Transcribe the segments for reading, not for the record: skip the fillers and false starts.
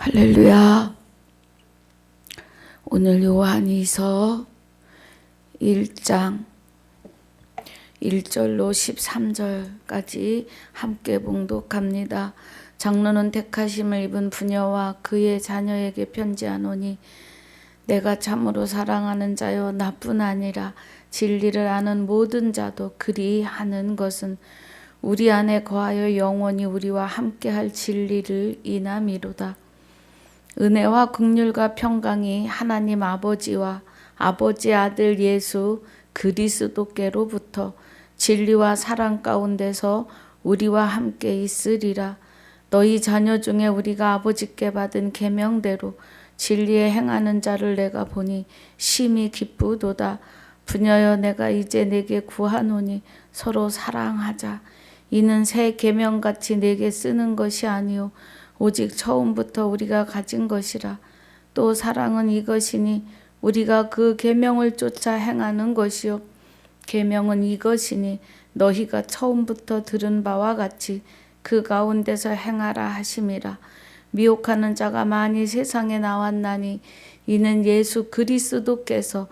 할렐루야. 오늘 요한이서 1장 1절로 13절까지 함께 봉독합니다. 장로는 택하심을 입은 부녀와 그의 자녀에게 편지하노니 내가 참으로 사랑하는 자여 나뿐 아니라 진리를 아는 모든 자도 그리 하는 것은 우리 안에 거하여 영원히 우리와 함께할 진리를 인함이로다. 은혜와 긍휼과 평강이 하나님 아버지와 아버지 아들 예수 그리스도께로부터 진리와 사랑 가운데서 우리와 함께 있으리라. 너희 자녀 중에 우리가 아버지께 받은 계명대로 진리에 행하는 자를 내가 보니 심히 기쁘도다. 부녀여 내가 이제 내게 구하노니 서로 사랑하자. 이는 새 계명같이 내게 쓰는 것이 아니요 오직 처음부터 우리가 가진 것이라. 또 사랑은 이것이니 우리가 그 계명을 쫓아 행하는 것이요 계명은 이것이니 너희가 처음부터 들은 바와 같이 그 가운데서 행하라 하심이라. 미혹하는 자가 많이 세상에 나왔나니 이는 예수 그리스도께서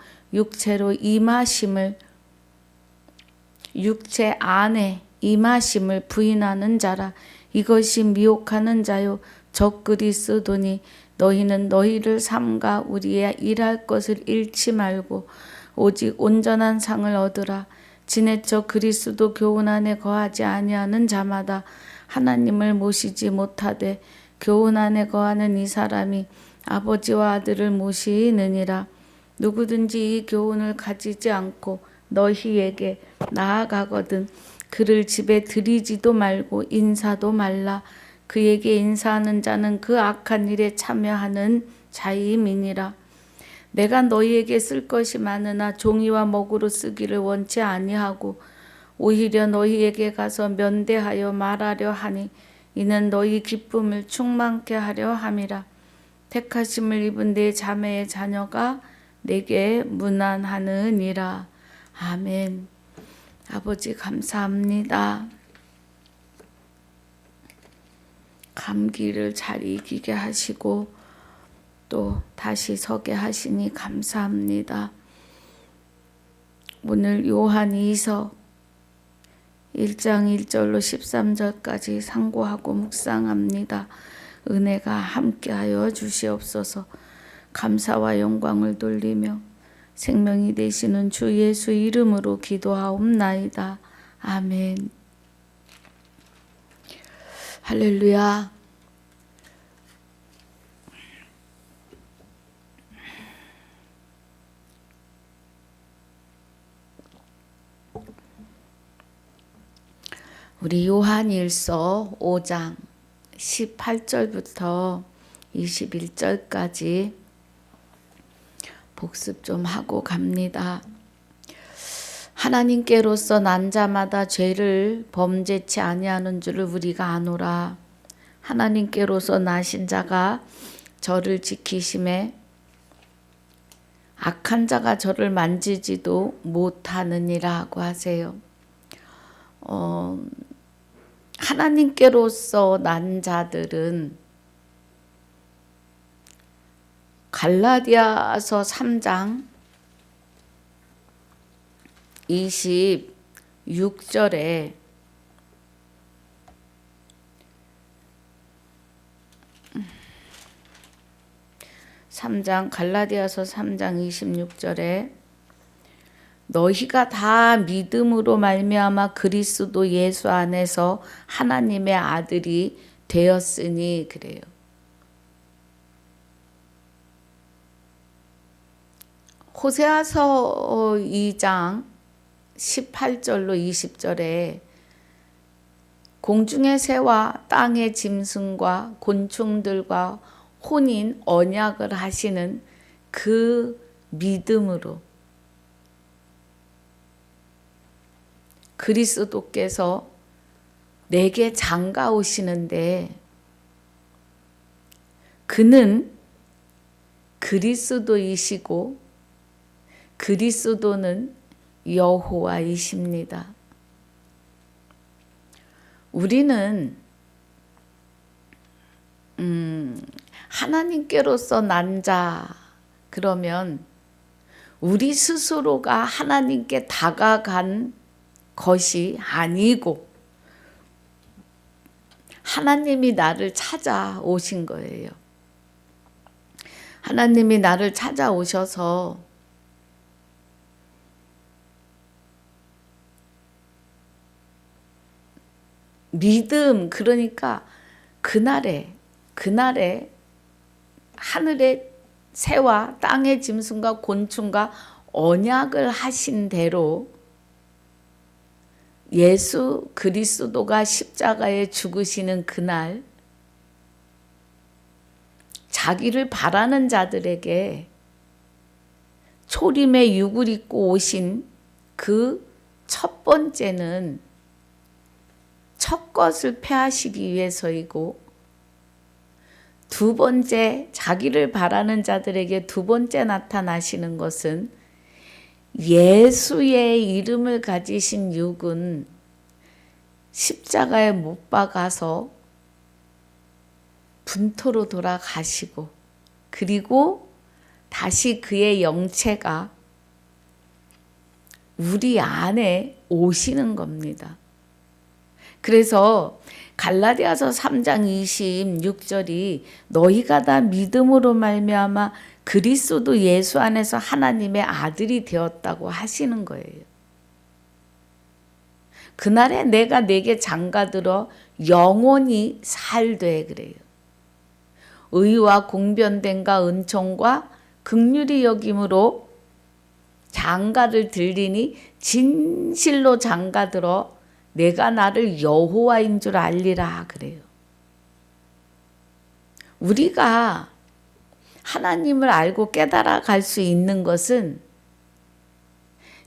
육체 안에 임하심을 부인하는 자라. 이것이 미혹하는 자요 적 그리스도니 너희는 너희를 삼가 우리의 일할 것을 잃지 말고 오직 온전한 상을 얻으라. 지내쳐 그리스도 교훈 안에 거하지 아니하는 자마다 하나님을 모시지 못하되 교훈 안에 거하는 이 사람이 아버지와 아들을 모시느니라. 누구든지 이 교훈을 가지지 않고 너희에게 나아가거든 그를 집에 들이지도 말고 인사도 말라. 그에게 인사하는 자는 그 악한 일에 참여하는 자임이니라. 내가 너희에게 쓸 것이 많으나 종이와 먹으로 쓰기를 원치 아니하고 오히려 너희에게 가서 면대하여 말하려 하니 이는 너희 기쁨을 충만케 하려 함이라. 택하심을 입은 내 자매의 자녀가 내게 문안하느니라. 아멘. 아버지 감사합니다. 감기를 잘 이기게 하시고 또 다시 서게 하시니 감사합니다. 오늘 요한 2서 1장 1절로 13절까지 상고하고 묵상합니다. 은혜가 함께하여 주시옵소서. 감사와 영광을 돌리며 생명이 되시는 주 예수 이름으로 기도하옵나이다. 아멘. 할렐루야. 우리 요한일서 5장 18절부터 21절까지 복습 좀 하고 갑니다. 하나님께로서 난 자마다 죄를 범죄치 아니하는 줄을 우리가 아노라. 하나님께로서 나신 자가 저를 지키심에 악한 자가 저를 만지지도 못하느니라고 하세요. 하나님께로서 난 자들은 갈라디아서 3장 26절에 갈라디아서 3장 26절에 너희가 다 믿음으로 말미암아 그리스도 예수 안에서 하나님의 아들이 되었으니 그래요. 호세아서 2장 18절로 20절에 공중의 새와 땅의 짐승과 곤충들과 혼인 언약을 하시는 그 믿음으로 그리스도께서 내게 장가 오시는데 그는 그리스도이시고 그리스도는 여호와이십니다. 우리는 하나님께로서 난 자, 그러면 우리 스스로가 하나님께 다가간 것이 아니고 하나님이 나를 찾아오신 거예요. 하나님이 나를 찾아오셔서 믿음, 그러니까 그날에 하늘의 새와 땅의 짐승과 곤충과 언약을 하신 대로 예수 그리스도가 십자가에 죽으시는 그날 자기를 바라는 자들에게 초림의 육을 입고 오신 그 첫 번째는 첫 것을 폐하시기 위해서이고, 두 번째 자기를 바라는 자들에게 두 번째 나타나시는 것은 예수의 이름을 가지신 육은 십자가에 못 박아서 분토로 돌아가시고, 그리고 다시 그의 영체가 우리 안에 오시는 겁니다. 그래서 갈라디아서 3장 26절이 너희가 다 믿음으로 말미암아 그리스도 예수 안에서 하나님의 아들이 되었다고 하시는 거예요. 그날에 내가 내게 장가들어 영원히 살되 그래요. 의와 공변됨과 은총과 긍휼히 여김으로 장가를 들리니 진실로 장가들어 내가 나를 여호와인 줄 알리라 그래요. 우리가 하나님을 알고 깨달아 갈 수 있는 것은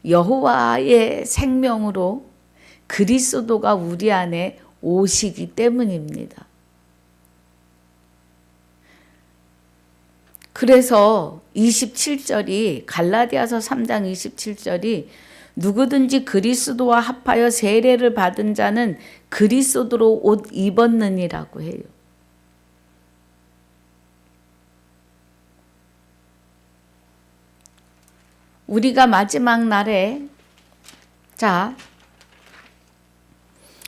여호와의 생명으로 그리스도가 우리 안에 오시기 때문입니다. 그래서 27절이 갈라디아서 3장 27절이 누구든지 그리스도와 합하여 세례를 받은 자는 그리스도로 옷 입었느니라고 해요. 우리가 마지막 날에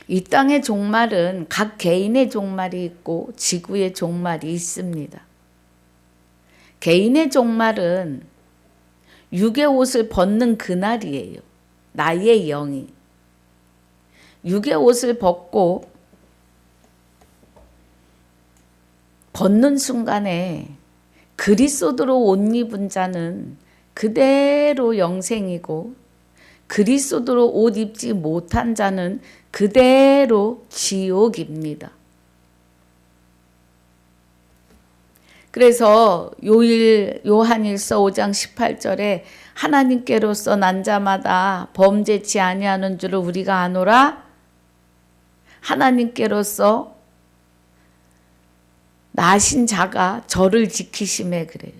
이 땅의 종말은 각 개인의 종말이 있고 지구의 종말이 있습니다. 개인의 종말은 육의 옷을 벗는 그날이에요. 나의 영이 육의 옷을 벗고 벗는 순간에 그리스도로 옷 입은 자는 그대로 영생이고, 그리스도로 옷 입지 못한 자는 그대로 지옥입니다. 그래서 요한일서 5장 18절에 하나님께로서 난 자마다 범죄치 아니하는 줄을 우리가 아노라. 하나님께로서 나신 자가 저를 지키심에 그래요.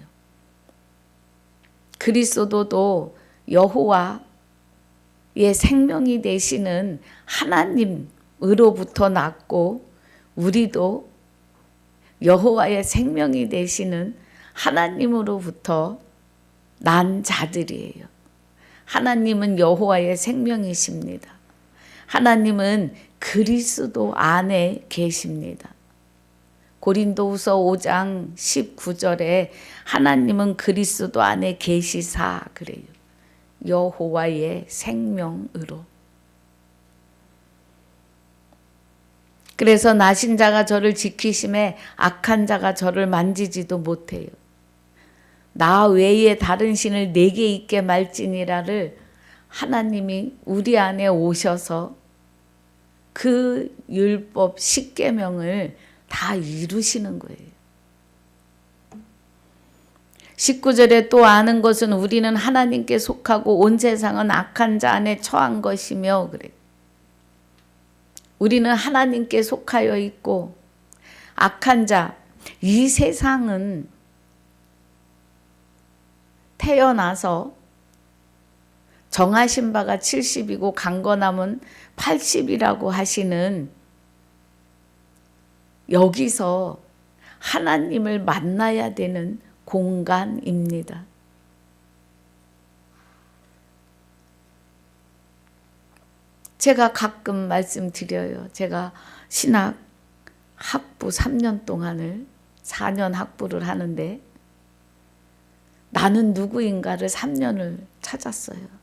그리스도도 여호와의 생명이 되시는 하나님으로부터 났고, 우리도 여호와의 생명이 되시는 하나님으로부터 난 자들이에요. 하나님은 여호와의 생명이십니다. 하나님은 그리스도 안에 계십니다. 고린도후서 5장 19절에 하나님은 그리스도 안에 계시사 그래요. 여호와의 생명으로. 그래서 나신 자가 저를 지키심에 악한 자가 저를 만지지도 못해요. 나 외에 다른 신을 내게 있게 말지니라를 하나님이 우리 안에 오셔서 그 율법 10계명을 다 이루시는 거예요. 19절에 또 아는 것은 우리는 하나님께 속하고 온 세상은 악한 자 안에 처한 것이며 그래요. 우리는 하나님께 속하여 있고 악한 자, 이 세상은 태어나서 정하신 바가 70이고 강건함은 80이라고 하시는 여기서 하나님을 만나야 되는 공간입니다. 제가 가끔 말씀드려요. 제가 신학 학부 3년 동안을 4년 학부를 하는데 나는 누구인가를 3년을 찾았어요.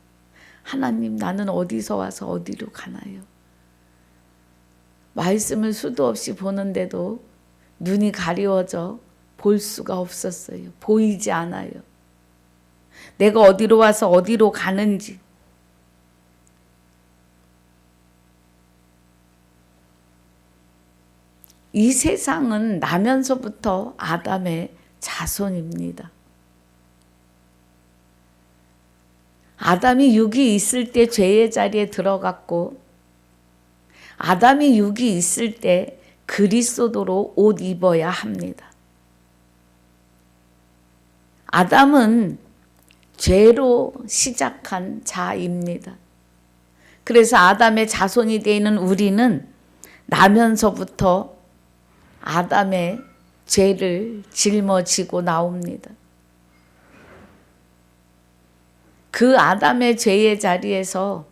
하나님, 나는 어디서 와서 어디로 가나요? 말씀을 수도 없이 보는데도 눈이 가리워져 볼 수가 없었어요. 보이지 않아요. 내가 어디로 와서 어디로 가는지. 이 세상은 나면서부터 아담의 자손입니다. 아담이 육이 있을 때 죄의 자리에 들어갔고, 아담이 육이 있을 때 그리스도로 옷 입어야 합니다. 아담은 죄로 시작한 자입니다. 그래서 아담의 자손이 되는 우리는 나면서부터 아담의 죄를 짊어지고 나옵니다. 그 아담의 죄의 자리에서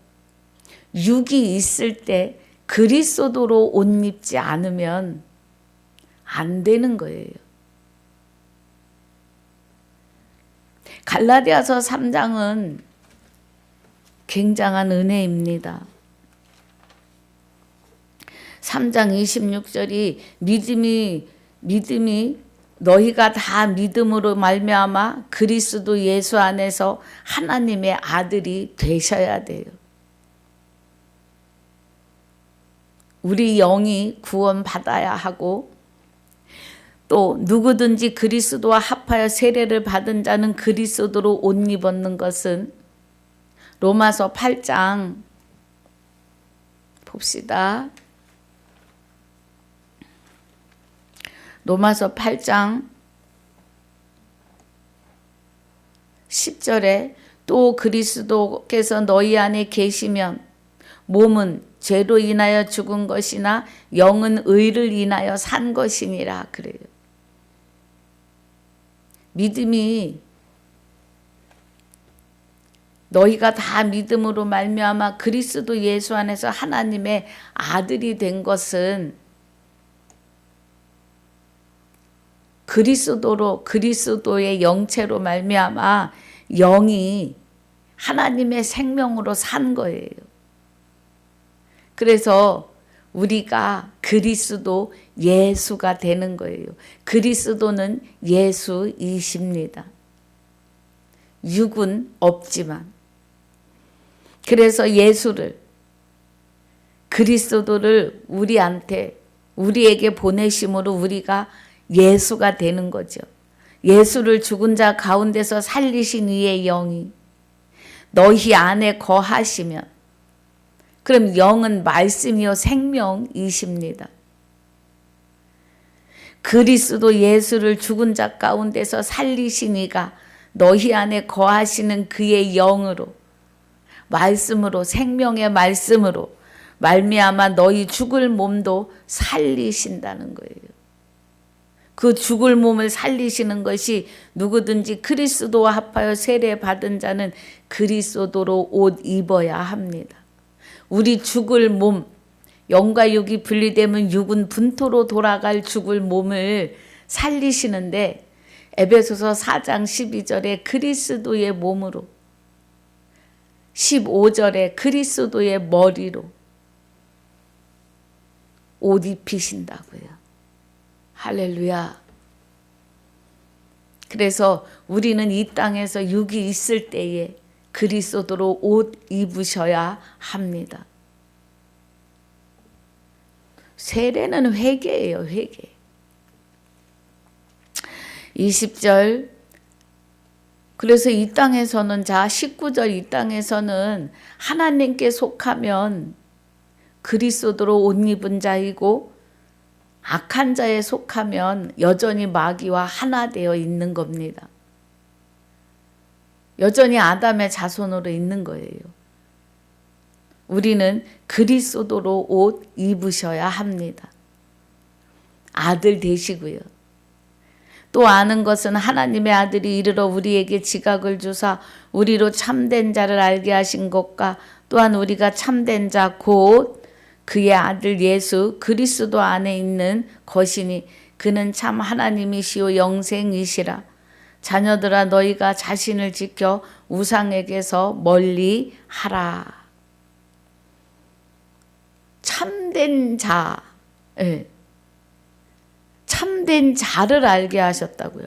육이 있을 때 그리스도로 옷 입지 않으면 안 되는 거예요. 갈라디아서 3장은 굉장한 은혜입니다. 3장 26절이 믿음이 너희가 다 믿음으로 말미암아 그리스도 예수 안에서 하나님의 아들이 되셔야 돼요. 우리 영이 구원받아야 하고, 또 누구든지 그리스도와 합하여 세례를 받은 자는 그리스도로 옷 입었는 것은 로마서 8장 봅시다. 로마서 8장 10절에 또 그리스도께서 너희 안에 계시면 몸은 죄로 인하여 죽은 것이나 영은 의를 인하여 산 것이니라 그래요. 믿음이 너희가 다 믿음으로 말미암아 그리스도 예수 안에서 하나님의 아들이 된 것은 그리스도의 영체로 말미암아 영이 하나님의 생명으로 산 거예요. 그래서 우리가 그리스도 예수가 되는 거예요. 그리스도는 예수이십니다. 육은 없지만. 그래서 예수를, 그리스도를 우리에게 보내심으로 우리가 예수가 되는 거죠. 예수를 죽은 자 가운데서 살리신 이의 영이 너희 안에 거하시면, 그럼 영은 말씀이요 생명이십니다. 그리스도 예수를 죽은 자 가운데서 살리신 이가 너희 안에 거하시는 그의 영으로, 말씀으로, 생명의 말씀으로 말미암아 너희 죽을 몸도 살리신다는 거예요. 그 죽을 몸을 살리시는 것이 누구든지 그리스도와 합하여 세례 받은 자는 그리스도로 옷 입어야 합니다. 우리 죽을 몸, 영과 육이 분리되면 육은 분토로 돌아갈 죽을 몸을 살리시는데, 에베소서 4장 12절에 그리스도의 몸으로, 15절에 그리스도의 머리로 옷 입히신다고요. 할렐루야. 그래서 우리는 이 땅에서 육이 있을 때에 그리스도로 옷 입으셔야 합니다. 세례는 회개예요, 회개. 20절. 그래서 이 땅에서는, 19절 이 땅에서는 하나님께 속하면 그리스도로 옷 입은 자이고, 악한 자에 속하면 여전히 마귀와 하나 되어 있는 겁니다. 여전히 아담의 자손으로 있는 거예요. 우리는 그리스도로 옷 입으셔야 합니다. 아들 되시고요. 또 아는 것은 하나님의 아들이 이르러 우리에게 지각을 주사 우리로 참된 자를 알게 하신 것과 또한 우리가 참된 자 곧 그의 아들 예수 그리스도 안에 있는 것이니 그는 참 하나님이시요 영생이시라. 자녀들아 너희가 자신을 지켜 우상에게서 멀리 하라. 참된 자, 참된 자를 알게 하셨다고요.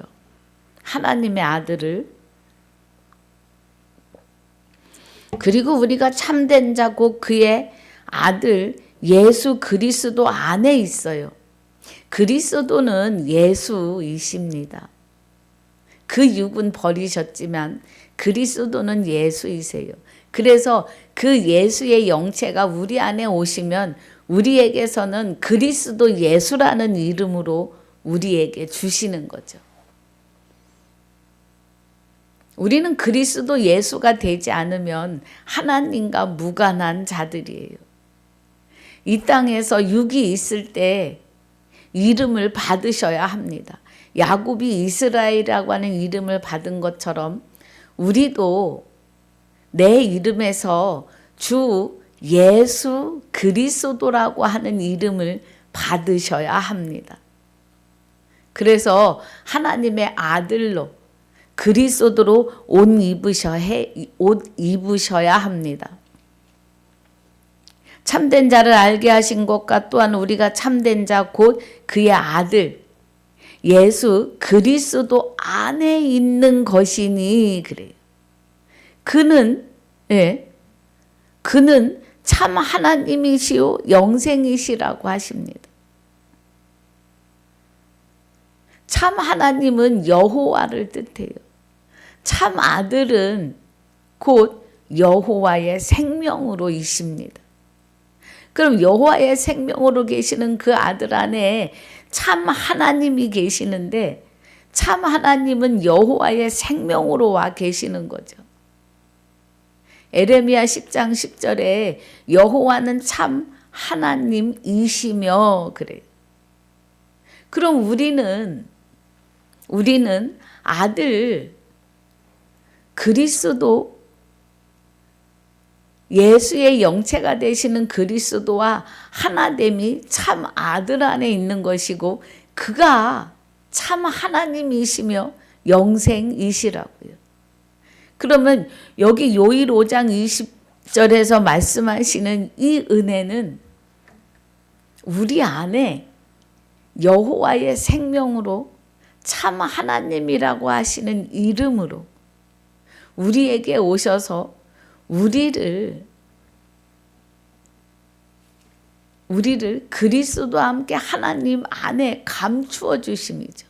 하나님의 아들을. 그리고 우리가 참된 자고 그의 아들 예수 그리스도 안에 있어요. 그리스도는 예수이십니다. 그 육은 버리셨지만 그리스도는 예수이세요. 그래서 그 예수의 영체가 우리 안에 오시면 우리에게서는 그리스도 예수라는 이름으로 우리에게 주시는 거죠. 우리는 그리스도 예수가 되지 않으면 하나님과 무관한 자들이에요. 이 땅에서 육이 있을 때 이름을 받으셔야 합니다. 야곱이 이스라엘이라고 하는 이름을 받은 것처럼 우리도 내 이름에서 주 예수 그리스도라고 하는 이름을 받으셔야 합니다. 그래서 하나님의 아들로 그리스도로 옷 입으셔야 합니다. 참된 자를 알게 하신 것과 또한 우리가 참된 자 곧 그의 아들 예수 그리스도 안에 있는 것이니 그래요. 그는 참 하나님이시요 영생이시라고 하십니다. 참 하나님은 여호와를 뜻해요. 참 아들은 곧 여호와의 생명으로 이십니다. 그럼 여호와의 생명으로 계시는 그 아들 안에 참 하나님이 계시는데 참 하나님은 여호와의 생명으로 와 계시는 거죠. 에레미야 10장 10절에 여호와는 참 하나님이시며 그래요. 그럼 우리는 아들 그리스도 예수의 영체가 되시는 그리스도와 하나됨이 참 아들 안에 있는 것이고 그가 참 하나님이시며 영생이시라고요. 그러면 여기 요일 5장 20절에서 말씀하시는 이 은혜는 우리 안에 여호와의 생명으로 참 하나님이라고 하시는 이름으로 우리에게 오셔서 우리를 그리스도와 함께 하나님 안에 감추어 주심이죠.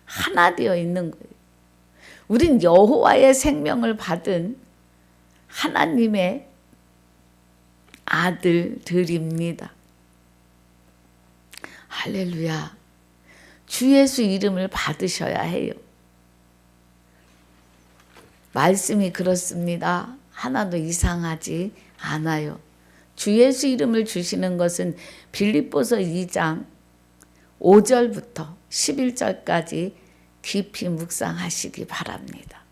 하나 되어 있는 거예요. 우린 여호와의 생명을 받은 하나님의 아들들입니다. 할렐루야. 주 예수 이름을 받으셔야 해요. 말씀이 그렇습니다. 하나도 이상하지 않아요. 주 예수 이름을 주시는 것은 빌립보서 2장 5절부터 11절까지 깊이 묵상하시기 바랍니다.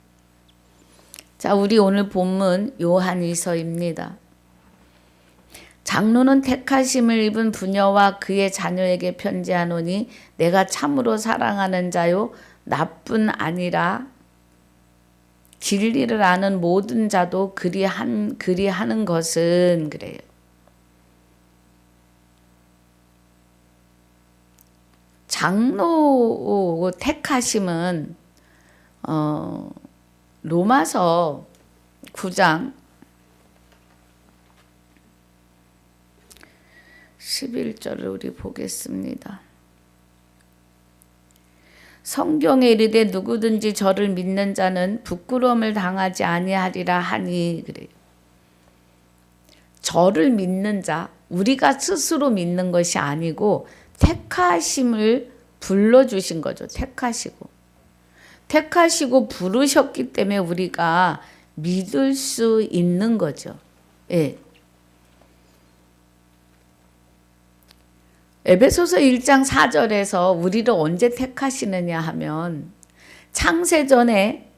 자, 우리 오늘 본문 요한일서입니다. 장로는 택하심을 입은 부녀와 그의 자녀에게 편지하노니 내가 참으로 사랑하는 자요 나뿐 아니라 진리를 아는 모든 자도 그리 하는 것은 그래요. 장로 택하심은 로마서 9장 11절을 우리 보겠습니다. 성경에 이르되 누구든지 저를 믿는 자는 부끄러움을 당하지 아니하리라 하니 그래요. 저를 믿는 자, 우리가 스스로 믿는 것이 아니고 택하심을 불러주신 거죠. 택하시고 부르셨기 때문에 우리가 믿을 수 있는 거죠. 예. 에베소서 1장 4절에서 우리를 언제 택하시느냐 하면 창세전에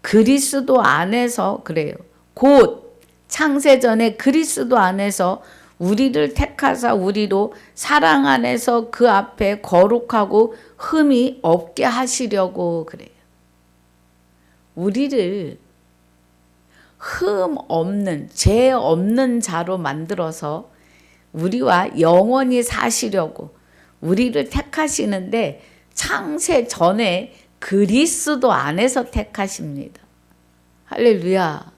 그리스도 안에서 그래요. 곧 창세전에 그리스도 안에서 우리를 택하사 우리로 사랑 안에서 그 앞에 거룩하고 흠이 없게 하시려고 그래요. 우리를 흠 없는, 죄 없는 자로 만들어서 우리와 영원히 사시려고 우리를 택하시는데 창세 전에 그리스도 안에서 택하십니다. 할렐루야.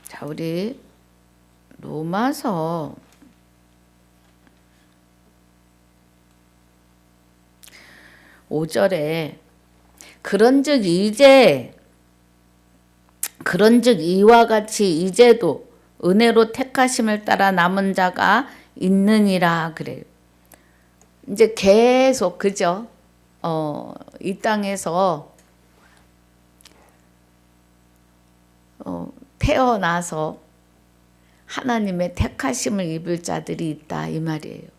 자, 우리 로마서 5절에 그런즉 이와 같이 이제도 은혜로 택하심을 따라 남은 자가 있느니라 그래요. 이제 계속 그죠? 이 땅에서 태어나서 하나님의 택하심을 입을 자들이 있다 이 말이에요.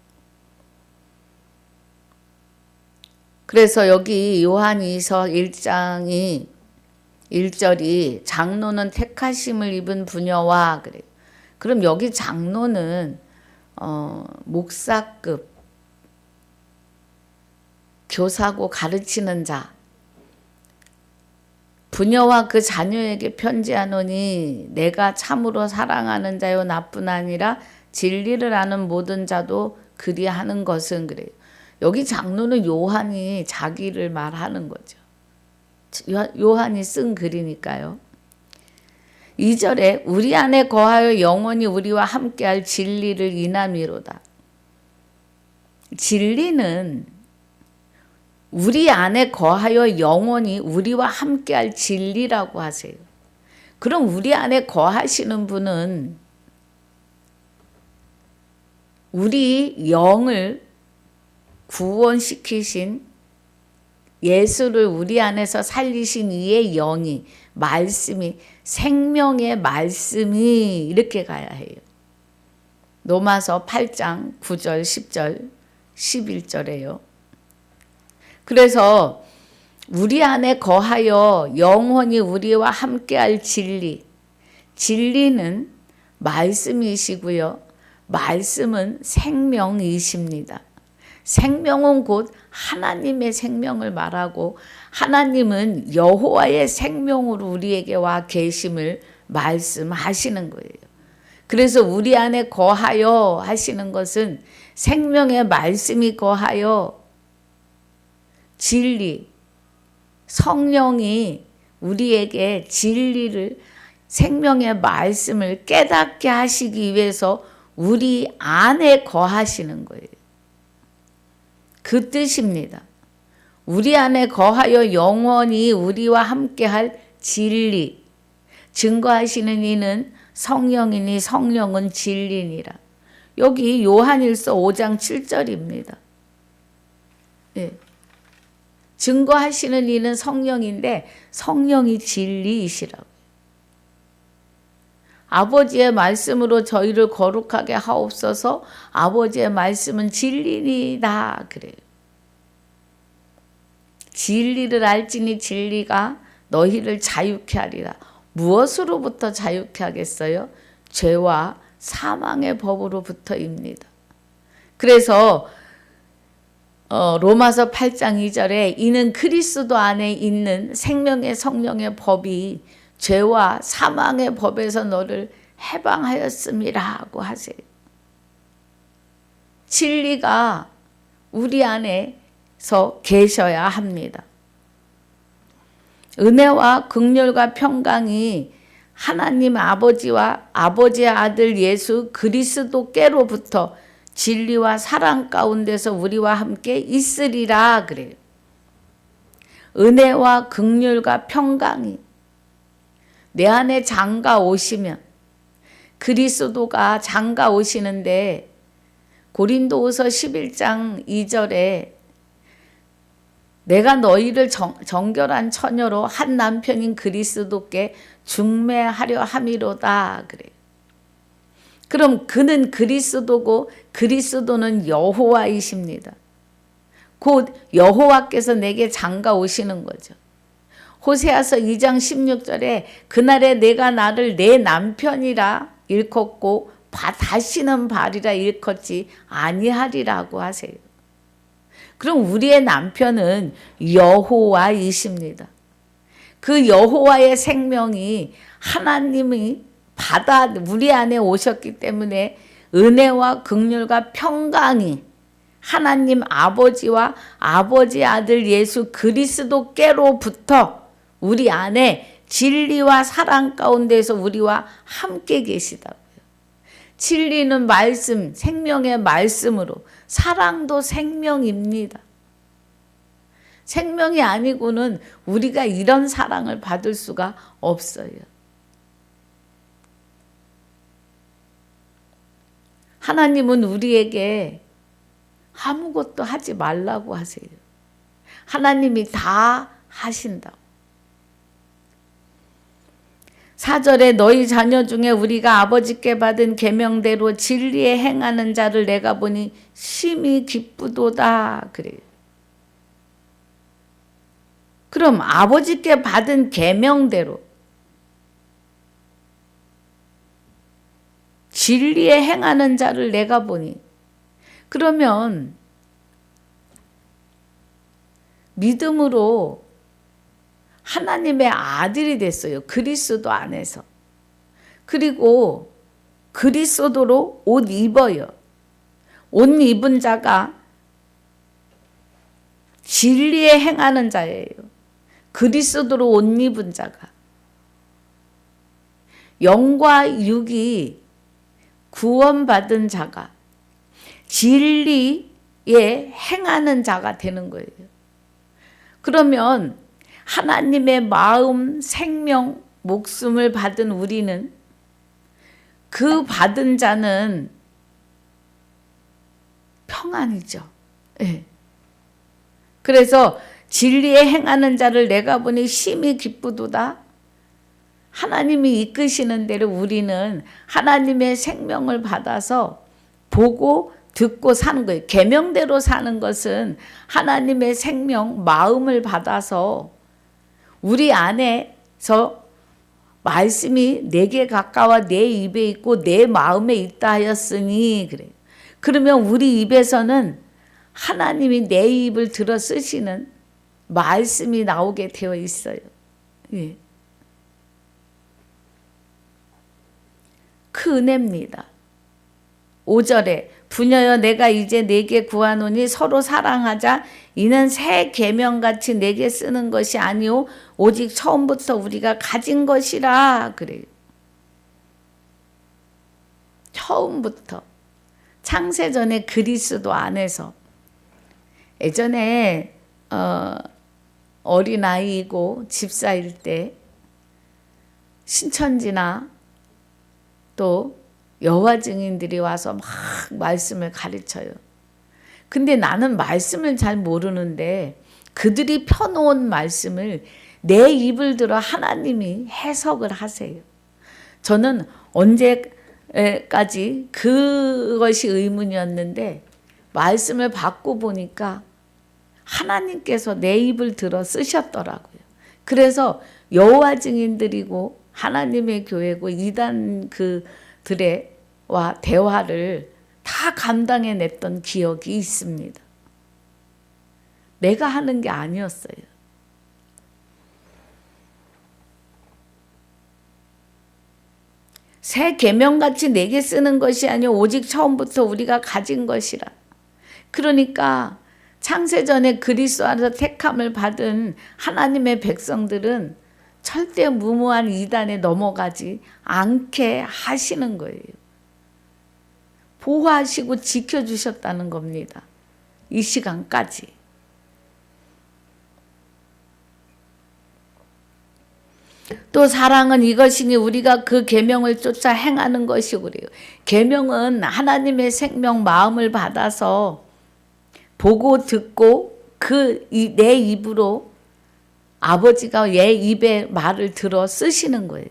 그래서 여기 요한이서 1장이 1절이 장로는 택하심을 입은 부녀와 그래요. 그럼 여기 장로는 목사급 교사고 가르치는 자, 부녀와 그 자녀에게 편지하노니 내가 참으로 사랑하는 자요 나뿐 아니라 진리를 아는 모든 자도 그리하는 것은 그래요. 여기 장로는 요한이 자기를 말하는 거죠. 요한이 쓴 글이니까요. 2절에 우리 안에 거하여 영원히 우리와 함께할 진리를 인함이로다. 진리는 우리 안에 거하여 영원히 우리와 함께할 진리라고 하세요. 그럼 우리 안에 거하시는 분은 우리 영을 구원시키신 예수를 우리 안에서 살리신 이의 영이 말씀이 생명의 말씀이 이렇게 가야 해요. 로마서 8장 9절 10절 11절에요. 그래서 우리 안에 거하여 영원히 우리와 함께할 진리, 진리는 말씀이시고요. 말씀은 생명이십니다. 생명은 곧 하나님의 생명을 말하고 하나님은 여호와의 생명으로 우리에게 와 계심을 말씀하시는 거예요. 그래서 우리 안에 거하여 하시는 것은 생명의 말씀이 거하여 진리, 성령이 우리에게 진리를 생명의 말씀을 깨닫게 하시기 위해서 우리 안에 거하시는 거예요. 그 뜻입니다. 우리 안에 거하여 영원히 우리와 함께할 진리, 증거하시는 이는 성령이니 성령은 진리니라. 여기 요한일서 5장 7절입니다. 예. 증거하시는 이는 성령인데 성령이 진리이시라고. 아버지의 말씀으로 저희를 거룩하게 하옵소서. 아버지의 말씀은 진리니이다 그래요. 진리를 알지니 진리가 너희를 자유케 하리라. 무엇으로부터 자유케 하겠어요? 죄와 사망의 법으로부터입니다. 그래서 로마서 8장 2절에 이는 그리스도 안에 있는 생명의 성령의 법이 죄와 사망의 법에서 너를 해방하였음이라고 하세요. 진리가 우리 안에서 계셔야 합니다. 은혜와 긍휼과 평강이 하나님 아버지와 아버지의 아들 예수 그리스도께로부터 진리와 사랑 가운데서 우리와 함께 있으리라 그래요. 은혜와 긍휼과 평강이 내 안에 장가 오시면 그리스도가 장가 오시는데 고린도후서 11장 2절에 내가 너희를 정결한 처녀로 한 남편인 그리스도께 중매하려 함이로다 그래요. 그럼 그는 그리스도고 그리스도는 여호와이십니다. 곧 여호와께서 내게 장가 오시는 거죠. 호세아서 2장 16절에 그날에 내가 나를 내 남편이라 일컫고 다시는 발이라 일컫지 아니하리라고 하세요. 그럼 우리의 남편은 여호와이십니다. 그 여호와의 생명이 하나님이 받아 우리 안에 오셨기 때문에 은혜와 긍휼과 평강이 하나님 아버지와 아버지 아들 예수 그리스도께로부터 우리 안에 진리와 사랑 가운데서 우리와 함께 계시다고요. 진리는 말씀, 생명의 말씀으로, 사랑도 생명입니다. 생명이 아니고는 우리가 이런 사랑을 받을 수가 없어요. 하나님은 우리에게 아무것도 하지 말라고 하세요. 하나님이 다 하신다고. 4절에 너희 자녀 중에 우리가 아버지께 받은 계명대로 진리에 행하는 자를 내가 보니 심히 기쁘도다 그래요. 그럼 아버지께 받은 계명대로 진리에 행하는 자를 내가 보니, 그러면 믿음으로 하나님의 아들이 됐어요. 그리스도 안에서. 그리고 그리스도로 옷 입어요. 옷 입은 자가 진리에 행하는 자예요. 그리스도로 옷 입은 자가. 영과 육이 구원받은 자가 진리에 행하는 자가 되는 거예요. 그러면 하나님의 마음, 생명, 목숨을 받은 우리는, 그 받은 자는 평안이죠. 네. 그래서 진리에 행하는 자를 내가 보니 심히 기쁘도다. 하나님이 이끄시는 대로 우리는 하나님의 생명을 받아서 보고 듣고 사는 거예요. 계명대로 사는 것은 하나님의 생명, 마음을 받아서 우리 안에서 말씀이 내게 가까워 내 입에 있고 내 마음에 있다 하였으니 그래요. 그러면 우리 입에서는 하나님이 내 입을 들어 쓰시는 말씀이 나오게 되어 있어요. 예. 그 은혜입니다. 5절에 부녀여 내가 이제 네게 구하노니 서로 사랑하자. 이는 새 계명같이 내게 쓰는 것이 아니오 오직 처음부터 우리가 가진 것이라 그래요. 처음부터 창세전에 그리스도 안에서. 예전에 어린아이이고 집사일 때 신천지나 또 여호와 증인들이 와서 막 말씀을 가르쳐요. 근데 나는 말씀을 잘 모르는데 그들이 펴놓은 말씀을 내 입을 들어 하나님이 해석을 하세요. 저는 언제까지 그것이 의문이었는데 말씀을 받고 보니까 하나님께서 내 입을 들어 쓰셨더라고요. 그래서 여호와 증인들이고 하나님의 교회고 이단 그들과 대화를 다 감당해냈던 기억이 있습니다. 내가 하는 게 아니었어요. 새 계명같이 내게 쓰는 것이 아니오 오직 처음부터 우리가 가진 것이라. 그러니까 창세전에 그리스도 안에서 택함을 받은 하나님의 백성들은 절대 무모한 이단에 넘어가지 않게 하시는 거예요. 보호하시고 지켜주셨다는 겁니다. 이 시간까지. 또 사랑은 이것이니 우리가 그 계명을 쫓아 행하는 것이고 그래요. 계명은 하나님의 생명 마음을 받아서 보고 듣고 내 입으로 아버지가 얘 입에 말을 들어 쓰시는 거예요.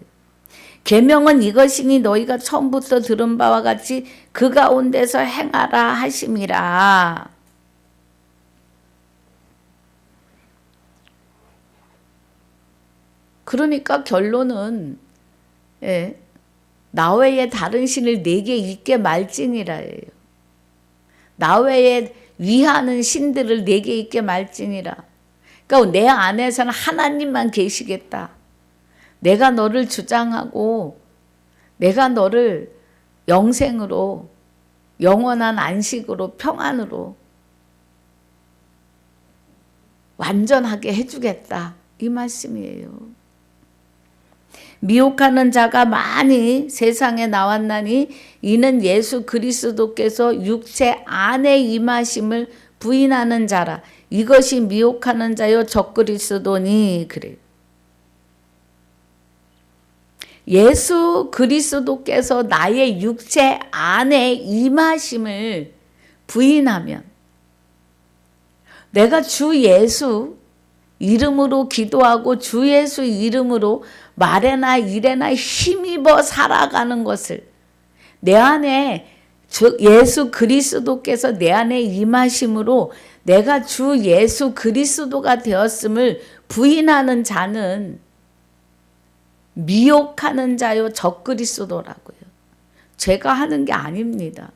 계명은 이것이니 너희가 처음부터 들은 바와 같이 그 가운데서 행하라 하심이라. 그러니까 결론은 나 외에 다른 신을 내게 있게 말지니라예요. 나 외에 위하는 신들을 내게 있게 말지니라. 그러니까 내 안에서는 하나님만 계시겠다. 내가 너를 주장하고 내가 너를 영생으로 영원한 안식으로 평안으로 완전하게 해주겠다. 이 말씀이에요. 미혹하는 자가 많이 세상에 나왔나니 이는 예수 그리스도께서 육체 안에 임하심을 부인하는 자라. 이것이 미혹하는 자요 적그리스도니 그래요. 예수 그리스도께서 나의 육체 안에 임하심을 부인하면 내가 주 예수 이름으로 기도하고 주 예수 이름으로 말에나 일에나 힘입어 살아가는 것을 내 안에 예수 그리스도께서 내 안에 임하심으로 내가 주 예수 그리스도가 되었음을 부인하는 자는 미혹하는 자요 적그리스도라고요. 제가 하는 게 아닙니다.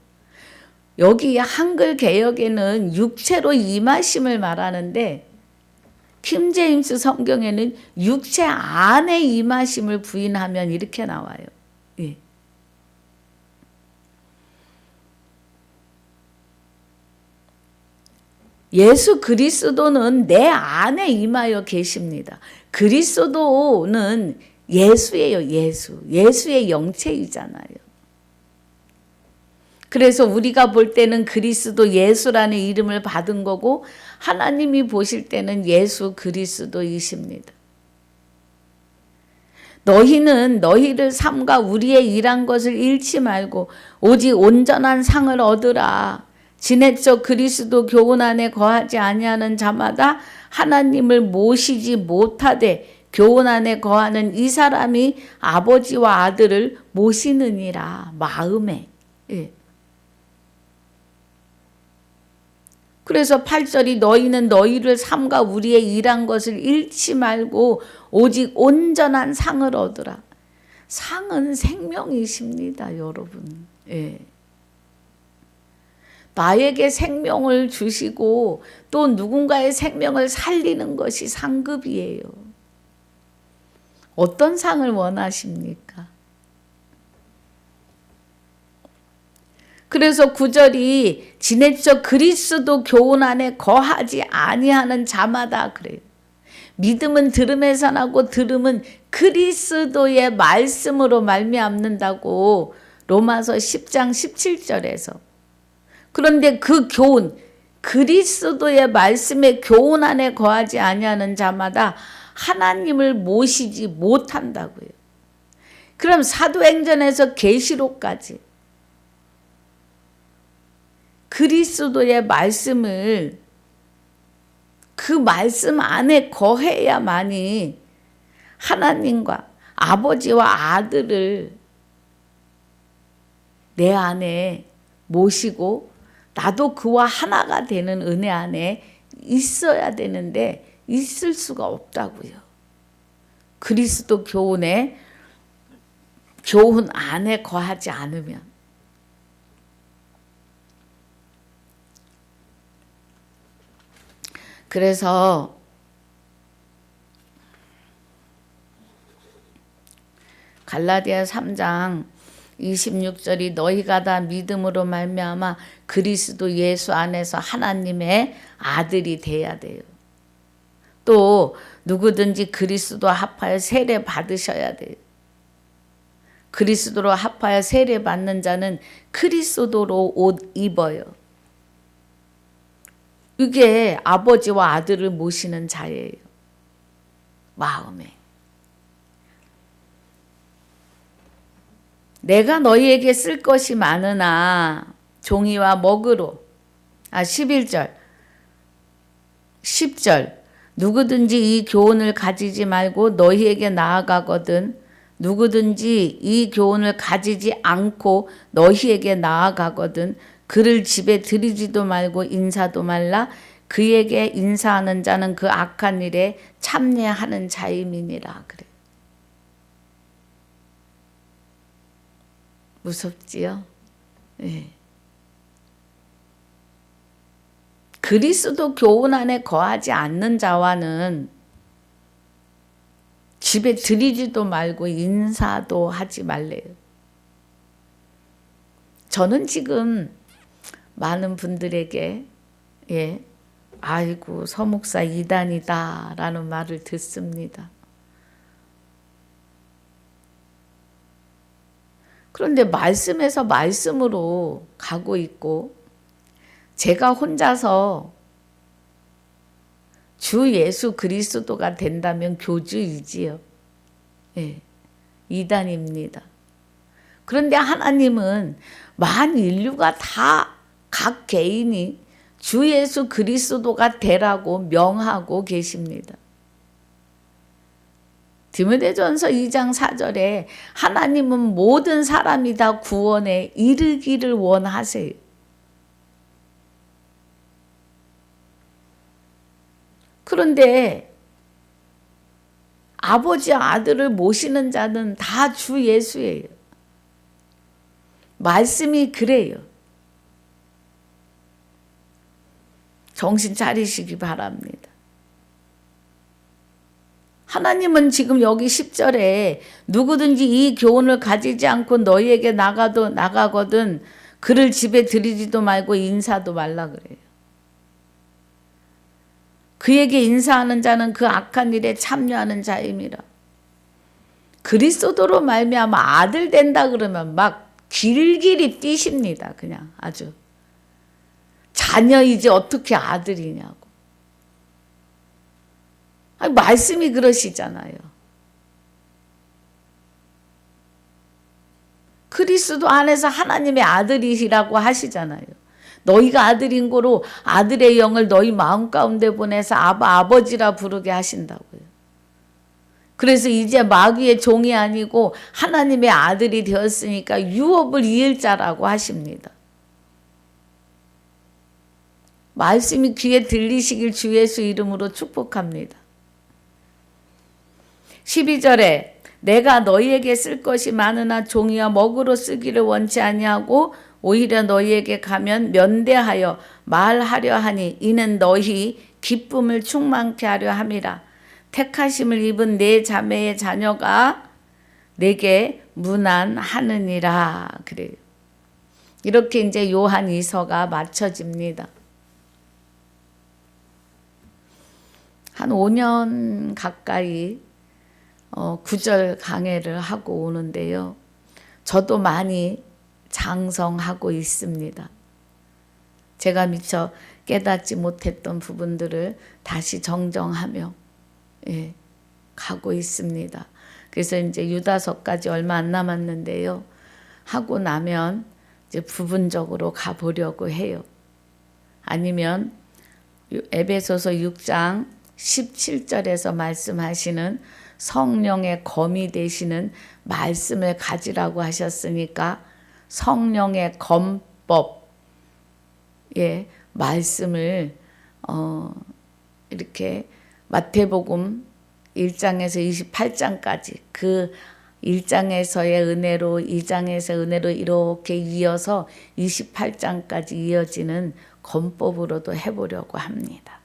여기 한글 개역에는 육체로 임하심을 말하는데 킹제임스 성경에는 육체 안에 임하심을 부인하면 이렇게 나와요. 예. 예수 그리스도는 내 안에 임하여 계십니다. 그리스도는 예수예요. 예수의 영체이잖아요. 그래서 우리가 볼 때는 그리스도 예수라는 이름을 받은 거고 하나님이 보실 때는 예수 그리스도이십니다. 너희는 너희를 삼가 우리의 일한 것을 잃지 말고 오직 온전한 상을 얻으라. 지내적 그리스도 교훈 안에 거하지 아니하는 자마다 하나님을 모시지 못하되 교훈 안에 거하는 이 사람이 아버지와 아들을 모시느니라. 마음에. 예. 그래서 8절이 너희는 너희를 삼가 우리의 일한 것을 잃지 말고 오직 온전한 상을 얻으라. 상은 생명이십니다, 여러분. 예. 나에게 생명을 주시고 또 누군가의 생명을 살리는 것이 상급이에요. 어떤 상을 원하십니까? 그래서 9절이 지내적 그리스도 교훈 안에 거하지 아니하는 자마다 그래요. 믿음은 들음에서 나고 들음은 그리스도의 말씀으로 말미암는다고 로마서 10장 17절에서. 그런데 그 교훈, 그리스도의 말씀의 교훈 안에 거하지 아니하는 자마다 하나님을 모시지 못한다고요. 그럼 사도행전에서 계시록까지 그리스도의 말씀을 그 말씀 안에 거해야만이 하나님과 아버지와 아들을 내 안에 모시고 나도 그와 하나가 되는 은혜 안에 있어야 되는데 있을 수가 없다고요. 그리스도 교훈 안에 거하지 않으면. 그래서 갈라디아 3장 26절이 너희가 다 믿음으로 말미암아 그리스도 예수 안에서 하나님의 아들이 돼야 돼요. 또 누구든지 그리스도와 합하여 세례 받으셔야 돼요. 그리스도로 합하여 세례 받는 자는 그리스도로 옷 입어요. 이게 아버지와 아들을 모시는 자예요. 마음에. 내가 너희에게 쓸 것이 많으나 종이와 먹으로 11절 10절 누구든지 이 교훈을 가지지 말고 너희에게 나아가거든 누구든지 이 교훈을 가지지 않고 너희에게 나아가거든 그를 집에 들이지도 말고 인사도 말라 그에게 인사하는 자는 그 악한 일에 참여하는 자임이니라. 그래. 무섭지요? 네. 그리스도 교훈 안에 거하지 않는 자와는 집에 들이지도 말고 인사도 하지 말래요. 저는 지금 많은 분들에게 아이고 서목사 이단이다 라는 말을 듣습니다. 그런데 말씀에서 말씀으로 가고 있고 제가 혼자서 주 예수 그리스도가 된다면 교주이지요. 이단입니다. 그런데 하나님은 만 인류가 다 각 개인이 주 예수 그리스도가 되라고 명하고 계십니다. 디모데전서 2장 4절에 하나님은 모든 사람이 다 구원에 이르기를 원하세요. 그런데 아버지와 아들을 모시는 자는 다 주 예수예요. 말씀이 그래요. 정신 차리시기 바랍니다. 하나님은 지금 여기 10절에 누구든지 이 교훈을 가지지 않고 너희에게 나가거든 그를 집에 들이지도 말고 인사도 말라 그래요. 그에게 인사하는 자는 그 악한 일에 참여하는 자임이라. 그리스도로 말미암아 아들 된다 그러면 막 길길이 뛰십니다. 그냥 아주. 자녀이지 어떻게 아들이냐고. 아니, 말씀이 그러시잖아요. 그리스도 안에서 하나님의 아들이시라고 하시잖아요. 너희가 아들인 거로 아들의 영을 너희 마음 가운데 보내서 아버지라 부르게 하신다고요. 그래서 이제 마귀의 종이 아니고 하나님의 아들이 되었으니까 유업을 이을 자라고 하십니다. 말씀이 귀에 들리시길 주 예수 이름으로 축복합니다. 12절에 내가 너희에게 쓸 것이 많으나 종이와 먹으로 쓰기를 원치 아니하고 오히려 너희에게 가면 면대하여 말하려 하니 이는 너희 기쁨을 충만케 하려 함이라. 택하심을 입은 내 자매의 자녀가 내게 문안하느니라. 그래요. 이렇게 이제 요한 2서가 마쳐집니다. 한 5년 가까이 구절 강해를 하고 오는데요. 저도 많이 장성하고 있습니다. 제가 미처 깨닫지 못했던 부분들을 다시 정정하며 가고 있습니다. 그래서 이제 유다서까지 얼마 안 남았는데요. 하고 나면 이제 부분적으로 가보려고 해요. 아니면 에베소서 6장 17절에서 말씀하시는 성령의 검이 되시는 말씀을 가지라고 하셨으니까 성령의 검법 말씀을 이렇게 마태복음 1장에서 28장까지 그 1장에서의 은혜로 2장에서 은혜로 이렇게 이어서 28장까지 이어지는 검법으로도 해보려고 합니다.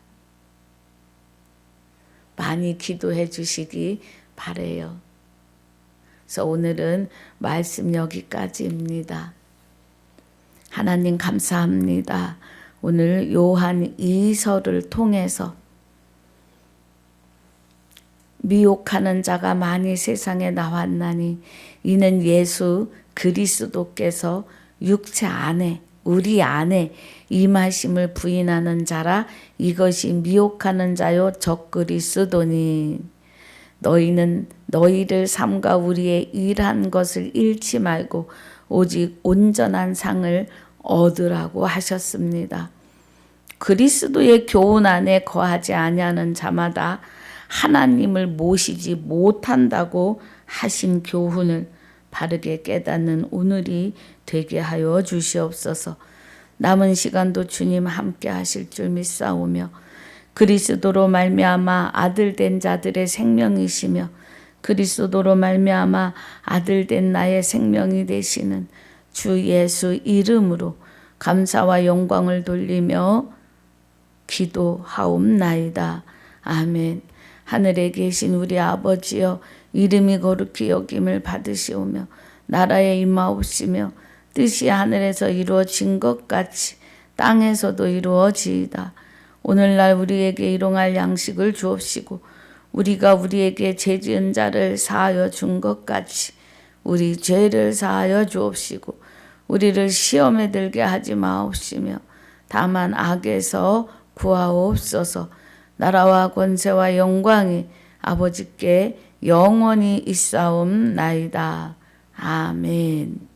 많이 기도해 주시기 바래요. 그래서 오늘은 말씀 여기까지입니다. 하나님 감사합니다. 오늘 요한 2서를 통해서 미혹하는 자가 많이 세상에 나왔나니 이는 예수 그리스도께서 육체 안에 우리 안에 임하심을 부인하는 자라. 이것이 미혹하는 자요 적그리스도니 너희는 너희를 삼가 우리의 일한 것을 잃지 말고 오직 온전한 상을 얻으라고 하셨습니다. 그리스도의 교훈 안에 거하지 아니하는 자마다 하나님을 모시지 못한다고 하신 교훈을 바르게 깨닫는 오늘이 되게 하여 주시옵소서. 남은 시간도 주님 함께 하실 줄 믿사오며 그리스도로 말미암아 아들 된 자들의 생명이시며 그리스도로 말미암아 아들 된 나의 생명이 되시는 주 예수 이름으로 감사와 영광을 돌리며 기도하옵나이다. 아멘. 하늘에 계신 우리 아버지여, 이름이 거룩히 여김을 받으시오며 나라에 임하옵시며 뜻이 하늘에서 이루어진 것 같이 땅에서도 이루어지이다. 오늘날 우리에게 일용할 양식을 주옵시고 우리가 우리에게 죄 지은 자를 사하여 준 것 같이 우리 죄를 사하여 주옵시고 우리를 시험에 들게 하지 마옵시며 다만 악에서 구하옵소서. 나라와 권세와 영광이 아버지께 영원히 있사옵나이다. 아멘.